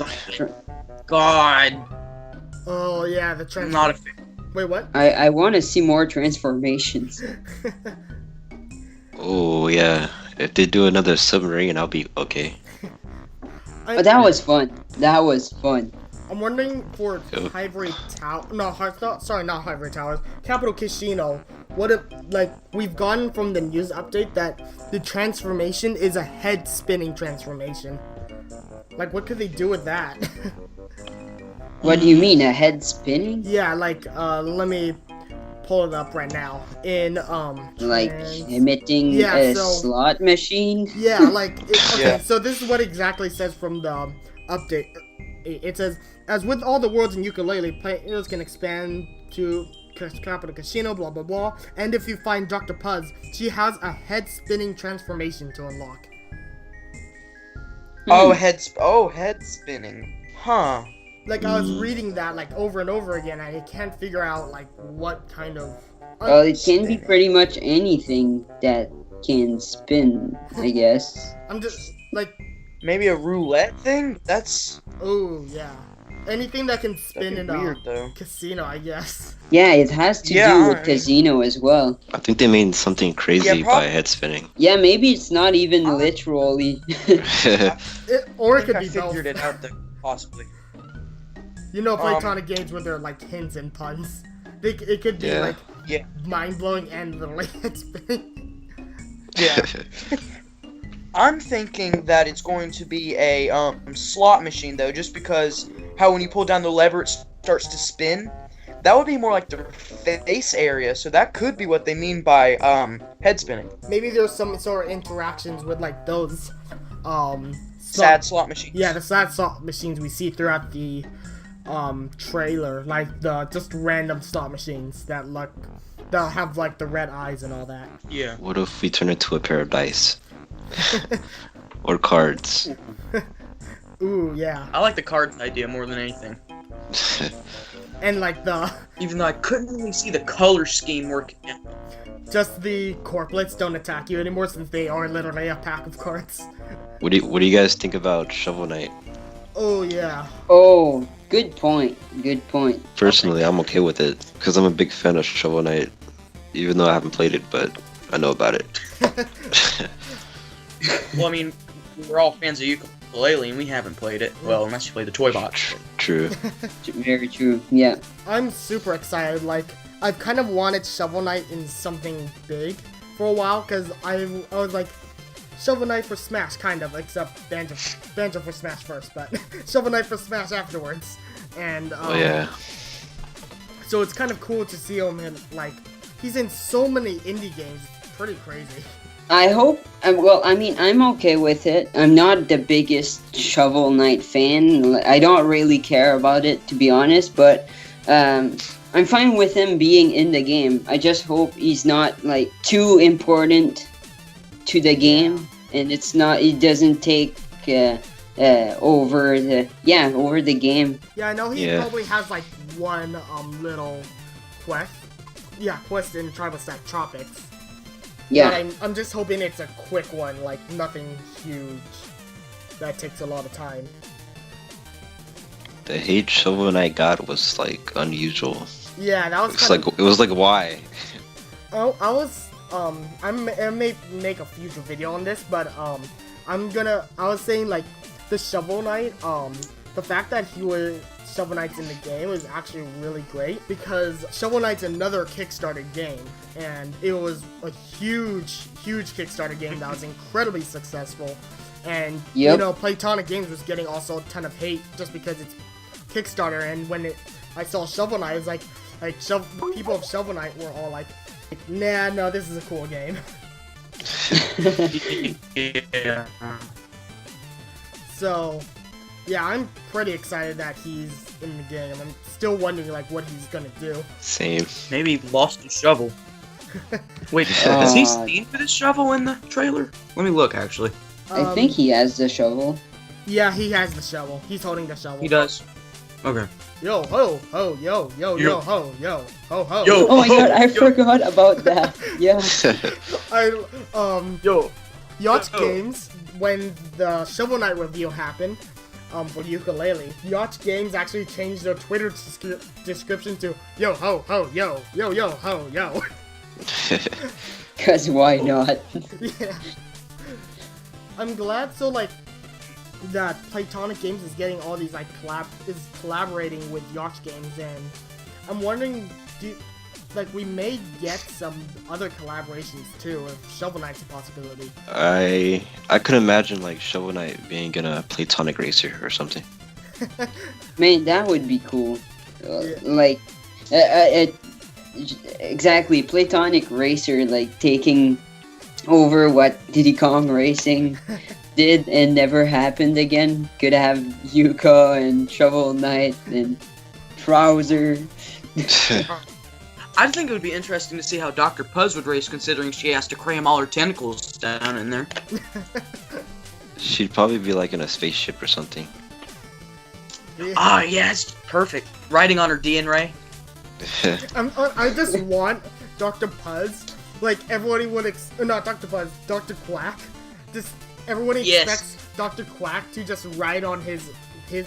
[SPEAKER 3] God.
[SPEAKER 1] Oh yeah, the
[SPEAKER 3] I'm not a fan.
[SPEAKER 1] Wait, what?
[SPEAKER 4] I want to see more transformations.
[SPEAKER 2] Oh yeah. If they do another submarine, I'll be okay.
[SPEAKER 4] But that was fun. That was fun.
[SPEAKER 1] I'm wondering for Hivory Tower. No, not Hivory Towers. Capital Cashino. What if, like, we've gotten from the news update that the transformation is a head spinning transformation. Like, what could they do with that?
[SPEAKER 4] What do you mean, a head spinning?
[SPEAKER 1] Yeah, like, let me pull it up right now. In,
[SPEAKER 4] Like emitting a
[SPEAKER 1] so-
[SPEAKER 4] slot machine?
[SPEAKER 1] Yeah, like, okay,
[SPEAKER 3] Yeah.
[SPEAKER 1] so this is what exactly says from the update. It says, as with all the worlds in Yooka-Laylee, players can expand to Capital Cashino, blah blah blah, and if you find Dr. Puzz, she has a head-spinning transformation to unlock.
[SPEAKER 3] Oh, head spinning. Huh.
[SPEAKER 1] Like, I was reading that, like, over and over again, and I can't figure out, like, what kind of...
[SPEAKER 4] Well, it can be pretty much anything that can spin, I guess.
[SPEAKER 1] I'm just, like,
[SPEAKER 3] Maybe a roulette thing? That's
[SPEAKER 1] oh, yeah. Anything that can spin
[SPEAKER 3] that'd
[SPEAKER 1] in
[SPEAKER 3] be
[SPEAKER 1] a
[SPEAKER 3] weird though.
[SPEAKER 1] casino, I guess.
[SPEAKER 4] Yeah, it has to
[SPEAKER 3] Yeah,
[SPEAKER 4] do
[SPEAKER 3] I
[SPEAKER 4] with
[SPEAKER 3] mean-
[SPEAKER 4] casino as well.
[SPEAKER 2] I think they mean something crazy
[SPEAKER 3] Yeah,
[SPEAKER 2] by head spinning.
[SPEAKER 4] Yeah, maybe it's not even literally.
[SPEAKER 1] Or
[SPEAKER 3] I
[SPEAKER 1] it could
[SPEAKER 3] think I
[SPEAKER 1] be both.
[SPEAKER 3] figured it out though, possibly.
[SPEAKER 1] You know, Platonic games where there are, like, hints and puns. It could be,
[SPEAKER 2] Yeah.
[SPEAKER 1] like,
[SPEAKER 3] Yeah.
[SPEAKER 1] mind-blowing and literally head-spinning.
[SPEAKER 3] Yeah. I'm thinking that it's going to be a slot machine though, just because how when you pull down the lever it starts to spin. That would be more like the face area, so that could be what they mean by head spinning.
[SPEAKER 1] Maybe there's some sort of interactions with, like, those,
[SPEAKER 3] Sad slot machines.
[SPEAKER 1] Yeah, the sad slot machines we see throughout the, trailer. Like, the just random slot machines that look... They'll have, like, the red eyes and all that.
[SPEAKER 3] Yeah.
[SPEAKER 2] What if we turn into a pair of dice? Or cards?
[SPEAKER 1] Ooh, yeah.
[SPEAKER 3] I like the cards idea more than anything.
[SPEAKER 1] And, like, the...
[SPEAKER 3] Even though I couldn't really see the color scheme working.
[SPEAKER 1] Just the corporates don't attack you anymore since they are literally a pack of cards.
[SPEAKER 2] What do you guys think about Shovel Knight?
[SPEAKER 1] Oh, yeah.
[SPEAKER 4] Oh, good point. Good point.
[SPEAKER 2] Personally, I'm okay with it because I'm a big fan of Shovel Knight, even though I haven't played it, but I know about it.
[SPEAKER 3] Well, I mean, we're all fans of Yooka-Laylee and we haven't played it. Well, unless you play the toy box.
[SPEAKER 2] True.
[SPEAKER 4] Very true. Yeah.
[SPEAKER 1] I'm super excited. Like, I've kind of wanted Shovel Knight in something big for a while, because I was like, Shovel Knight for Smash, kind of, except Banjo for Smash first, but Shovel Knight for Smash afterwards. And,
[SPEAKER 2] Oh yeah.
[SPEAKER 1] so it's kind of cool to see him in, like, he's in so many indie games. It's pretty crazy.
[SPEAKER 4] I hope. Well, I mean, I'm okay with it. I'm not the biggest Shovel Knight fan. I don't really care about it, to be honest. But I'm fine with him being in the game. I just hope he's not like too important to the game, and it's not. It doesn't take over the game.
[SPEAKER 1] Yeah, I know he probably has like one little quest. Yeah, quest in Tribal Stack Tropics.
[SPEAKER 4] Yeah.
[SPEAKER 1] But I'm just hoping it's a quick one, like nothing huge that takes a lot of time.
[SPEAKER 2] The hate Shovel Knight got was like unusual.
[SPEAKER 1] Yeah, that was
[SPEAKER 2] It was like why?
[SPEAKER 1] Oh, I may make a future video on this, but I was saying like the Shovel Knight, the fact that Shovel Knight's in the game is actually really great because Shovel Knight's another Kickstarter game, and it was a huge Kickstarter game that was incredibly successful. And you know, Platonic Games was getting also a ton of hate just because it's Kickstarter. And when I saw Shovel Knight, it was like people of Shovel Knight were all like, nah, no, this is a cool game.
[SPEAKER 3] Yeah.
[SPEAKER 1] So, yeah, I'm pretty excited that he's in the game. I'm still wondering like what he's gonna do.
[SPEAKER 2] Same.
[SPEAKER 3] Maybe he lost his shovel. Wait, is he seen with his shovel in the trailer? Let me look, actually.
[SPEAKER 4] I think he has the shovel.
[SPEAKER 1] Yeah, he has the shovel. He's holding the shovel.
[SPEAKER 3] He does. Okay.
[SPEAKER 1] Yo ho ho yo yo yo ho yo ho ho.
[SPEAKER 3] Yo.
[SPEAKER 4] Oh my god, I forgot about that. Yeah.
[SPEAKER 3] Yo.
[SPEAKER 1] Yacht Games, when the Shovel Knight reveal happened, for Yooka-Laylee, Yacht Games actually changed their Twitter description to yo ho ho yo yo yo ho yo.
[SPEAKER 4] Cause why not?
[SPEAKER 1] Yeah. I'm glad that Platonic Games is getting all these collaborating with Yacht Games, and I'm wondering, we may get some other collaborations too, if Shovel Knight's a possibility.
[SPEAKER 2] I could imagine like Shovel Knight being in a Platonic Racer or something.
[SPEAKER 4] Man, that would be cool. Exactly, Platonic Racer, like taking over what Diddy Kong Racing did and never happened again. Could have Yuka and Shovel Knight and Trouser.
[SPEAKER 3] I think it would be interesting to see how Dr. Puzz would race, considering she has to cram all her tentacles down in there.
[SPEAKER 2] She'd probably be like in a spaceship or something.
[SPEAKER 3] Ah, yes, perfect. Riding on her DN-Ray.
[SPEAKER 1] I just want Dr. Puzz, like everybody would not Dr. Puzz, Dr. Quack. Just everybody expects Dr. Quack to just ride on his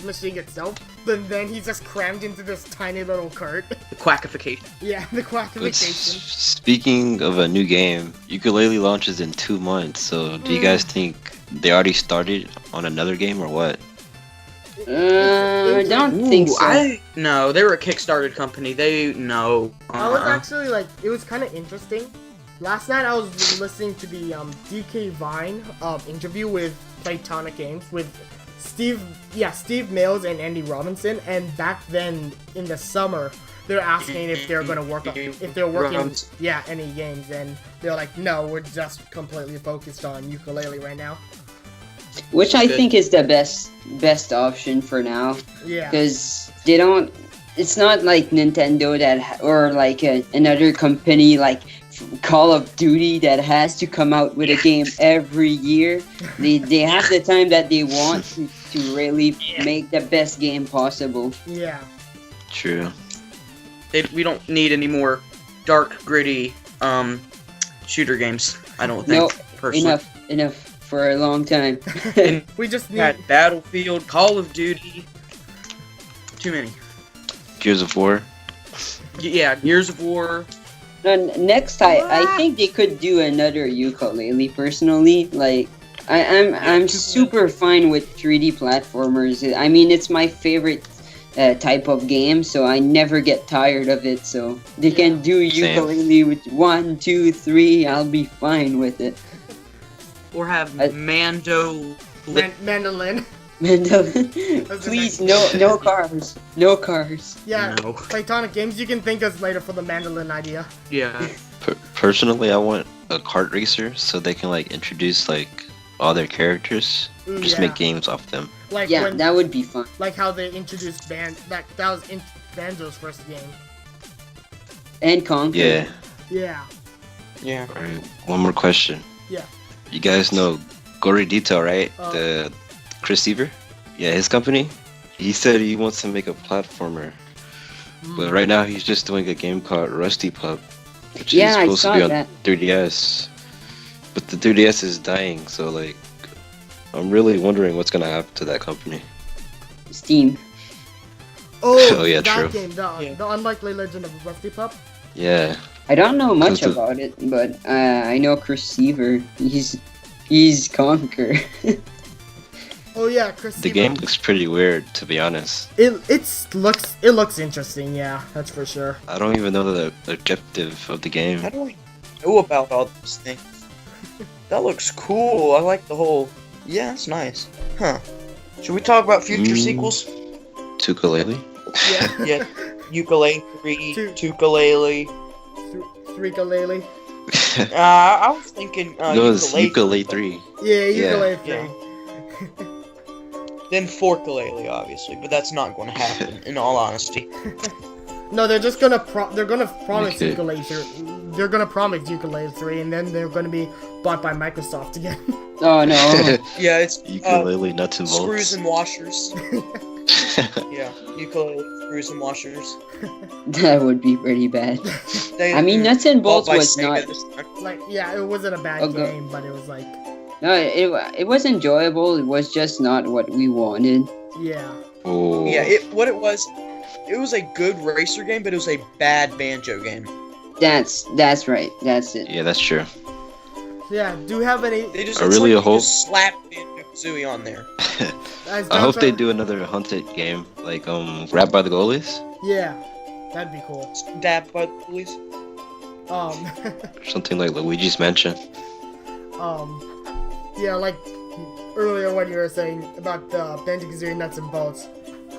[SPEAKER 1] machine itself, but then he's just crammed into this tiny little cart.
[SPEAKER 3] The quackification.
[SPEAKER 1] Yeah, the quackification.
[SPEAKER 2] Speaking of a new game, Yooka-Laylee launches in 2 months, so do you guys think they already started on another game or what?
[SPEAKER 4] I don't think so.
[SPEAKER 3] No, they were a Kickstarter company.
[SPEAKER 1] I was actually it was kind of interesting. Last night I was listening to the DK Vine interview with Platonic Games with Steve Mills and Andy Robinson, and back then in the summer they're asking if they're gonna working any games, and they're like, no, we're just completely focused on Yooka-Laylee right now.
[SPEAKER 4] Which I think is the best option for now.
[SPEAKER 1] Yeah.
[SPEAKER 4] Because they don't. It's not like Nintendo or like another company like Call of Duty that has to come out with a game every year. They have the time that they want to really make the best game possible.
[SPEAKER 1] Yeah.
[SPEAKER 2] True.
[SPEAKER 3] We don't need any more dark, gritty shooter games. I don't think. Personally.
[SPEAKER 4] Enough for a long time.
[SPEAKER 1] We just need
[SPEAKER 3] that Battlefield, Call of Duty. Too many.
[SPEAKER 2] Gears of War.
[SPEAKER 3] Yeah, Gears of War.
[SPEAKER 4] Next, I think they could do another Yooka-Laylee. Personally, like I'm super fine with 3D platformers. I mean, it's my favorite type of game, so I never get tired of it. So they can do Yooka-Laylee with 1, 2, 3. I'll be fine with it.
[SPEAKER 3] Or have Mandolin.
[SPEAKER 1] Mandolin.
[SPEAKER 4] Please, no cars. No cars.
[SPEAKER 1] Yeah,
[SPEAKER 3] No.
[SPEAKER 1] Platonic Games, you can thank us later for the mandolin idea.
[SPEAKER 3] Yeah.
[SPEAKER 2] Personally, I want a kart racer so they can like introduce like all their characters. Just make games off them.
[SPEAKER 1] Like
[SPEAKER 4] Yeah, that would be fun.
[SPEAKER 1] like how they introduced that was Banjo's first game.
[SPEAKER 4] And Conquer.
[SPEAKER 2] Yeah.
[SPEAKER 1] Yeah.
[SPEAKER 3] Yeah.
[SPEAKER 2] Alright, one more question.
[SPEAKER 1] Yeah.
[SPEAKER 2] You guys know Gory Detail, right?
[SPEAKER 1] Uh.
[SPEAKER 2] The Chris Seaver? Yeah, his company. He said he wants to make a platformer. But right now he's just doing a game called Rusty Pup, which is
[SPEAKER 4] I
[SPEAKER 2] supposed to
[SPEAKER 4] saw
[SPEAKER 2] be on
[SPEAKER 4] that.
[SPEAKER 2] 3DS. But the 3DS is dying, so like I'm really wondering what's gonna happen to that company.
[SPEAKER 4] Steam.
[SPEAKER 1] Oh,
[SPEAKER 2] yeah,
[SPEAKER 1] that
[SPEAKER 2] true.
[SPEAKER 1] game, the Unlikely Legend of Rusty Pup.
[SPEAKER 2] Yeah.
[SPEAKER 4] I don't know much
[SPEAKER 2] Cause
[SPEAKER 4] about it, but I know Chris Seaver. He's Conquer.
[SPEAKER 1] Oh yeah, Chris.
[SPEAKER 2] The game looks pretty weird, to be honest.
[SPEAKER 1] It looks interesting. Yeah, that's for sure.
[SPEAKER 2] I don't even know the objective of the game.
[SPEAKER 3] How do I know about all these things? That looks cool. I like the whole. Yeah, that's nice. Huh. Should we talk about future sequels?
[SPEAKER 2] Yooka-Laylee?
[SPEAKER 1] Yeah.
[SPEAKER 3] Yeah. Yooka-Laylee 3,
[SPEAKER 1] Two.
[SPEAKER 3] Yooka-Laylee.
[SPEAKER 1] Yooka-Laylee.
[SPEAKER 3] I was thinking.
[SPEAKER 2] No, it's
[SPEAKER 3] Yooka-Laylee
[SPEAKER 2] Yooka-Laylee 3.
[SPEAKER 1] Yeah, Yooka-Laylee 3.
[SPEAKER 3] Yeah. Then Fork-a-Laylee, obviously, but that's not going to happen. In all honesty.
[SPEAKER 1] No, they're just gonna they're gonna promise
[SPEAKER 2] Okay.
[SPEAKER 1] Yooka-Laylee 3. They're gonna promise Yooka-Laylee 3, and then they're gonna be bought by Microsoft again.
[SPEAKER 4] Oh no.
[SPEAKER 3] Yeah, it's
[SPEAKER 2] Yooka-Laylee nuts and bolts.
[SPEAKER 3] screws and washers. Yeah, Yooka-Laylee screws and washers.
[SPEAKER 4] That would be pretty bad.
[SPEAKER 3] They,
[SPEAKER 4] I mean, Nuts and
[SPEAKER 3] bought
[SPEAKER 4] Bolts
[SPEAKER 3] by
[SPEAKER 4] was
[SPEAKER 3] Sega
[SPEAKER 4] not.
[SPEAKER 3] this time.
[SPEAKER 1] Like, yeah, it wasn't a bad
[SPEAKER 4] Okay.
[SPEAKER 1] game, but it was like,
[SPEAKER 4] No, it was enjoyable. It was just not what we wanted.
[SPEAKER 1] yeah.
[SPEAKER 2] Oh.
[SPEAKER 3] Yeah, it was a good racer game, but it was a bad banjo game.
[SPEAKER 4] That's right. That's it.
[SPEAKER 2] Yeah, that's true.
[SPEAKER 1] Yeah, do you have any...
[SPEAKER 3] They just
[SPEAKER 2] I
[SPEAKER 3] it's
[SPEAKER 2] really
[SPEAKER 3] like they
[SPEAKER 2] hope-
[SPEAKER 3] just slapped Banjo-Kazooie on there.
[SPEAKER 1] as
[SPEAKER 2] I hope they
[SPEAKER 1] Banjo-
[SPEAKER 2] do another Haunted game, like Rap by the Goalies,
[SPEAKER 1] Yeah, that'd be cool.
[SPEAKER 3] Dabbed by the police.
[SPEAKER 1] Um,
[SPEAKER 2] or something like Luigi's Mansion.
[SPEAKER 1] yeah, like earlier when you were saying about the Banjo-Kazooie Nuts and Bolts,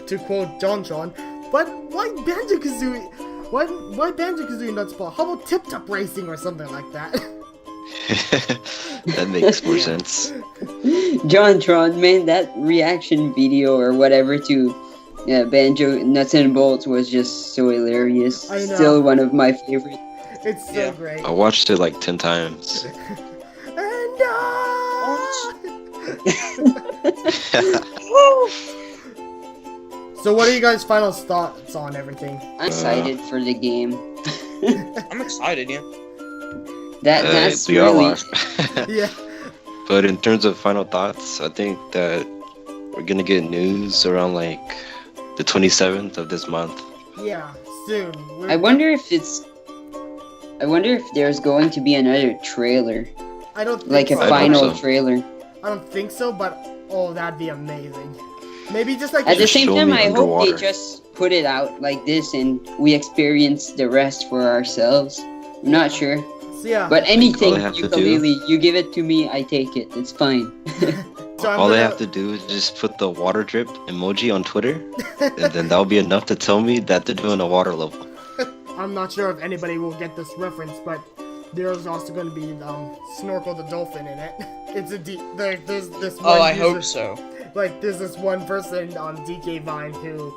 [SPEAKER 1] to quote JonTron, but why Banjo-Kazooie? Why Banjo-Kazooie Nuts and Bolts? How about Tip Top Racing or something like that?
[SPEAKER 2] That makes more sense.
[SPEAKER 4] JonTron, man, that reaction video or whatever to Banjo Nuts and Bolts was just so hilarious.
[SPEAKER 1] I know.
[SPEAKER 4] Still one of my favorites.
[SPEAKER 1] It's so
[SPEAKER 3] Yeah.
[SPEAKER 1] great.
[SPEAKER 2] I watched it like 10 times.
[SPEAKER 1] And so what are you guys' final thoughts on everything?
[SPEAKER 4] I'm excited for the game.
[SPEAKER 3] I'm excited, yeah.
[SPEAKER 4] That's
[SPEAKER 2] we all
[SPEAKER 4] really.
[SPEAKER 2] are.
[SPEAKER 1] Yeah.
[SPEAKER 2] But in terms of final thoughts, I think that we're gonna get news around like the 27th of this month.
[SPEAKER 1] Yeah, soon.
[SPEAKER 4] I wonder if there's going to be another trailer,
[SPEAKER 1] I don't think
[SPEAKER 4] like a
[SPEAKER 1] so.
[SPEAKER 2] hope
[SPEAKER 4] final
[SPEAKER 2] so.
[SPEAKER 4] trailer.
[SPEAKER 1] I don't think so, but oh, that'd be amazing. Maybe just like
[SPEAKER 4] At the
[SPEAKER 2] Just
[SPEAKER 4] same
[SPEAKER 2] show
[SPEAKER 4] time,
[SPEAKER 2] me
[SPEAKER 4] I hope
[SPEAKER 2] underwater.
[SPEAKER 4] they just put it out like this and we experience the rest for ourselves. I'm not sure.
[SPEAKER 1] so, yeah.
[SPEAKER 4] But anything
[SPEAKER 2] All they have to do-
[SPEAKER 4] Yooka-Laylee, you give it to me, I take it. It's fine.
[SPEAKER 1] So I'm
[SPEAKER 2] All they
[SPEAKER 1] gonna-
[SPEAKER 2] have to do is just put the water drip emoji on Twitter, and then that'll be enough to tell me that they're doing a water level.
[SPEAKER 1] I'm not sure if anybody will get this reference, but there's also going to be Snorkel the Dolphin in it. It's there's this one
[SPEAKER 3] Oh, I
[SPEAKER 1] user-
[SPEAKER 3] hope so.
[SPEAKER 1] Like there's this one person on DK Vine who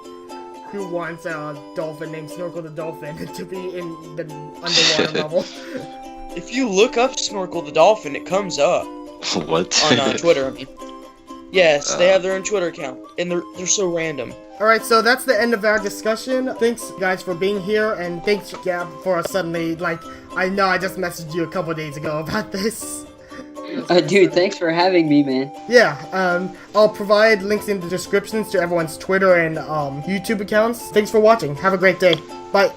[SPEAKER 1] wants a dolphin named Snorkel the Dolphin to be in the underwater level.
[SPEAKER 3] If you look up Snorkel the Dolphin, it comes up
[SPEAKER 2] What?
[SPEAKER 3] on Twitter. I mean. Yes, they have their own Twitter account, and they're so random.
[SPEAKER 1] Alright, so that's the end of our discussion. Thanks, guys, for being here, and thanks, Gab, for suddenly, like, I know I just messaged you a couple days ago about this.
[SPEAKER 4] Dude, thanks for having me, man.
[SPEAKER 1] Yeah, I'll provide links in the descriptions to everyone's Twitter and YouTube accounts. Thanks for watching. Have a great day. Bye.